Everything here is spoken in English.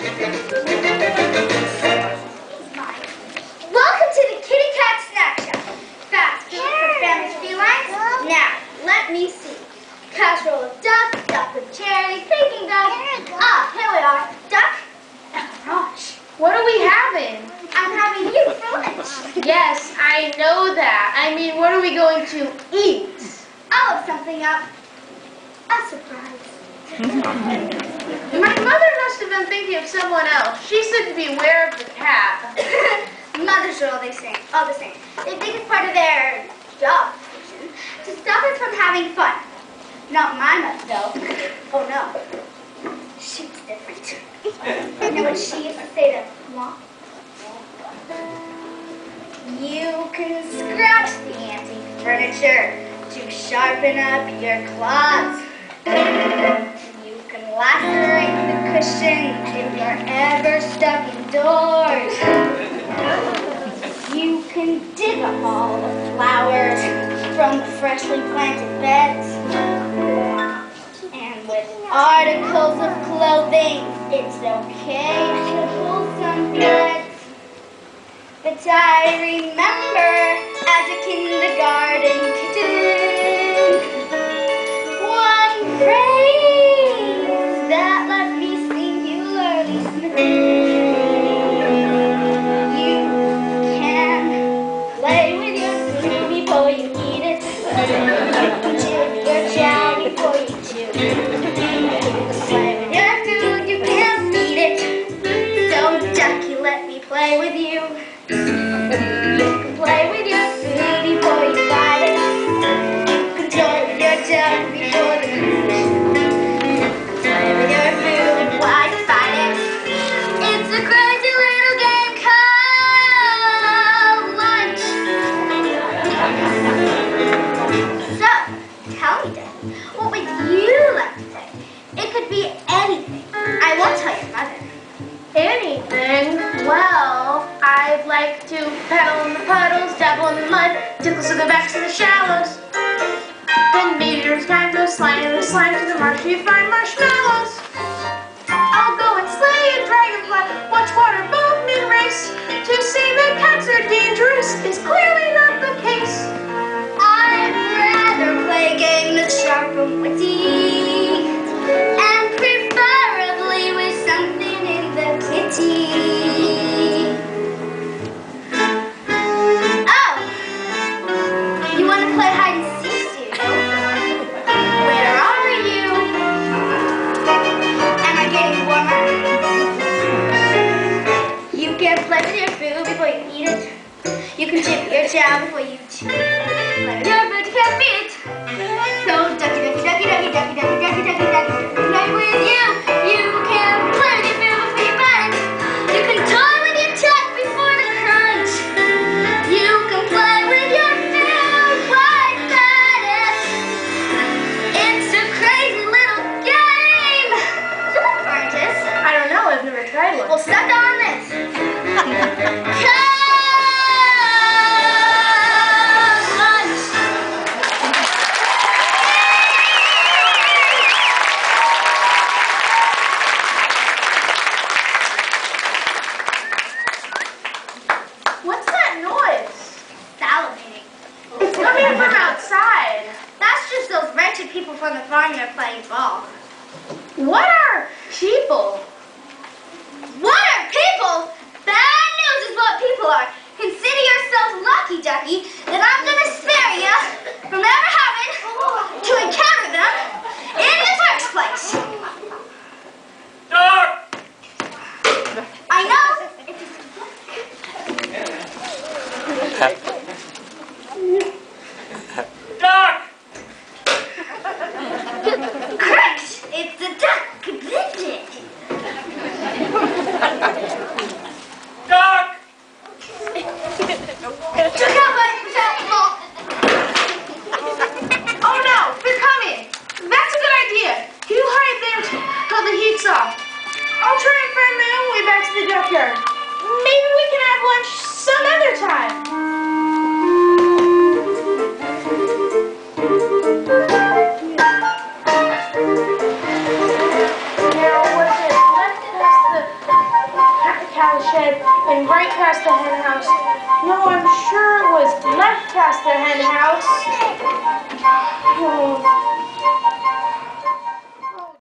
Welcome to the Kitty Cat Snack Shack. Fast food for families felines. Now, let me see. Casserole of duck, duck with cherry, Peking duck. Ah, here we are. Duck and frosh. What are we having? I'm having you for lunch. Yes, I know that. I mean, what are we going to eat? I'll look something up. A surprise. My mother must have been thinking of someone else. She said to beware of the cat. Mothers are all the same. They think it's part of their job description to stop us from having fun. Not my mother, though. Oh, no. She was different. You know what she used to say to Mom? You can scratch the antique furniture to sharpen up your claws. You can lacerate the cushions if you're ever stuck indoors. You can dig up all the flowers from freshly planted beds. And with articles of clothing, it's okay to pull some threads. But I remember as a kindergarten kitten, one phrase that left me singularly smitten. You can play with your food before you eat it. Chew your chow before you chew. Play with your food, you can't feed it. So ducky, let me play with you. You can play with your food before you bite it. You can toy with your duck before the food. Play with your food while you fight it. It's a crazy little game called lunch. So, tell me, Daddy, what would you like to say? It could be anything. I won't tell your mother. Anything? Well, I'd like to paddle in the puddles, dabble in the mud, tickle to the backs of the shallows. Then meteors time go slime in the slime to the marsh you find marshmallows. I'll go and slay a dragonfly, watch water boatmen race. To say that cats are dangerous is clearly not the case. I'd rather play a game that's sharp and witty, and preferably with something in the kitty. Oh, you want to play hide and seek, do you? Where are you? Am I getting warmer? You can play with your food before you eat it. You can chip your chow before you chew. Play with your food, you can't beat it. So ducky, ducky, ducky, ducky, ducky, ducky, ducky, ducky, ducky, play with you. You can play with your food before you bite it. You can toy with your tuck before the crunch. You can play with your food while you bite it. It's a crazy little game. So what fun it is? I don't know, I've never tried one. Well, suck on this. What's that noise? Salivating. It's coming from outside. That's just those wretched people from the farm that are playing ball. What are people? What are people? Bad news is what people are. Consider yourself lucky, Ducky, that I'm going to spare you from ever having to encounter them in the first place. Duck! I know. It's just Duck! correct. It's a duck. Blended. Duck! Look out, buddy. Oh no, they're coming. That's a good idea. You hide there till the heat's off. I'll try and find my own way back to the junkyard. Maybe we can have lunch some other time. Now, what's it left? It has the cow shed and right past the hen house. No, I'm sure it was left past the hen house. Oh.